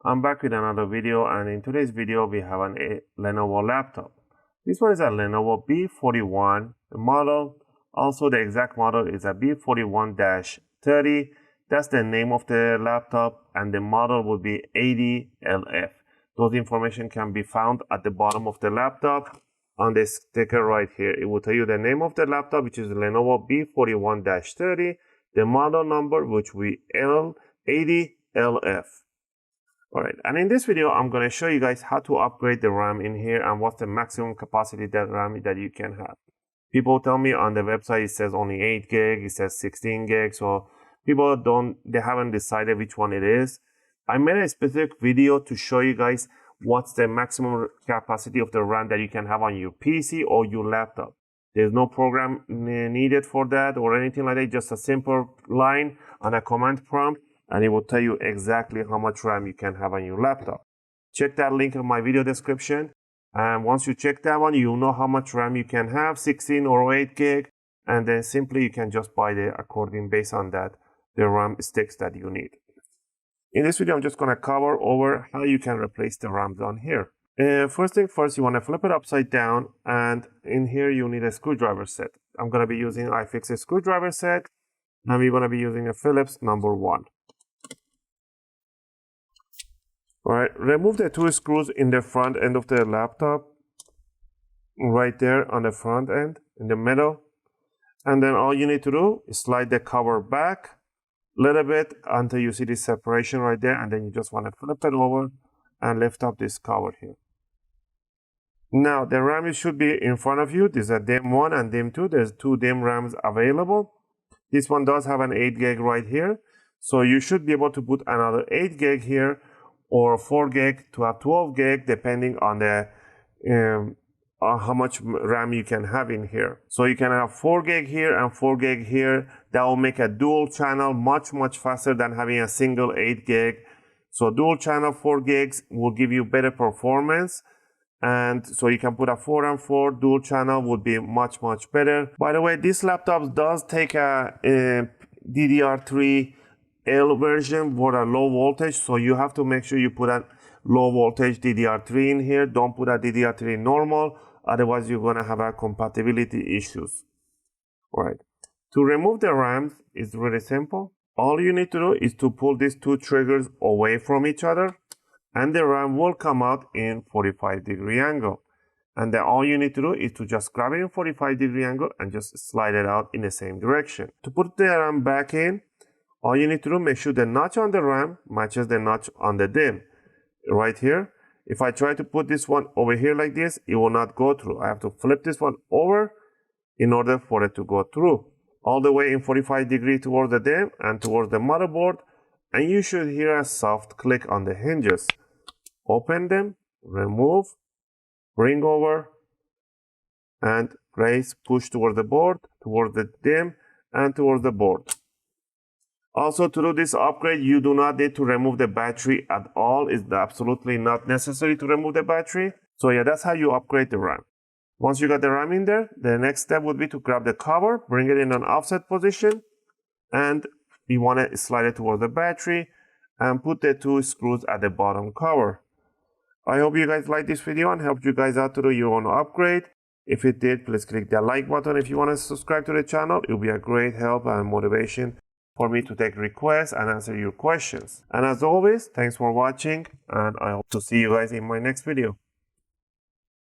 I'm back with another video, and in today's video we have a Lenovo laptop. This one is a Lenovo B41 model. Also the exact model is a B41-30. That's the name of the laptop, and the model will be 80LF. Those information can be found at the bottom of the laptop on the sticker right here. It will tell you the name of the laptop, which is Lenovo B41-30, the model number, which will be L80LF. Alright, and in this video, I'm going to show you guys how to upgrade the RAM in here and what's the maximum capacity that RAM that you can have. People tell me on the website it says only 8 gig, it says 16 gig, so people they haven't decided which one it is. I made a specific video to show you guys what's the maximum capacity of the RAM that you can have on your PC or your laptop. There's no program needed for that or anything like that, just a simple line on a command prompt, and it will tell you exactly how much RAM you can have on your laptop. Check that link in my video description, and once you check that one, you'll know how much RAM you can have, 16 or 8 gig, and then simply you can just buy the according based on that, the RAM sticks that you need. In this video, I'm just going to cover over how you can replace the RAMs on here. First thing first, you want to flip it upside down, and in here you need a screwdriver set. I'm going to be using UFIXTEK screwdriver set, and we're going to be using a Phillips number 1. Alright, remove the 2 screws in the front end of the laptop, right there on the front end, in the middle. And then all you need to do is slide the cover back a little bit until you see this separation right there, and then you just want to flip it over and lift up this cover here. Now, the RAM should be in front of you. There's a DIMM 1 and DIMM 2. There's 2 DIMM RAMs available. This one does have an 8 gig right here. So you should be able to put another 8 gig here, or 4 gig to have 12 gig, depending on the how much RAM you can have in here. So you can have 4 gig here and 4 gig here. That will make a dual channel much faster than having a single 8 gig. So dual channel 4 gigs will give you better performance, and so you can put a 4 and 4 dual channel would be much better. By the way, this laptop does take a DDR3 L version for a low voltage, so you have to make sure you put a low voltage DDR3 in here. Don't put a DDR3 normal, otherwise you're going to have a compatibility issues. Alright, to remove the RAMs is really simple. All you need to do is to pull these 2 triggers away from each other, and the RAM will come out in 45-degree angle. And then all you need to do is to just grab it in 45-degree angle and just slide it out in the same direction. To put the RAM back in, all you need to do, make sure the notch on the RAM matches the notch on the DIMM. Right here, if I try to put this one over here like this, it will not go through. I have to flip this one over in order for it to go through. All the way in 45-degree towards the DIMM and towards the motherboard, and you should hear a soft click on the hinges. Open them, remove, bring over, and raise, push towards the board, towards the DIMM, and towards the board. Also, to do this upgrade, you do not need to remove the battery at all. It's absolutely not necessary to remove the battery. So yeah, that's how you upgrade the RAM. Once you got the RAM in there, the next step would be to grab the cover, bring it in an offset position, and you want to slide it towards the battery and put the 2 screws at the bottom cover. I hope you guys liked this video and helped you guys out to do your own upgrade. If it did, please click the like button. If you want to subscribe to the channel, it will be a great help and motivation for me to take requests and answer your questions. And as always, thanks for watching, and I hope to see you guys in my next video.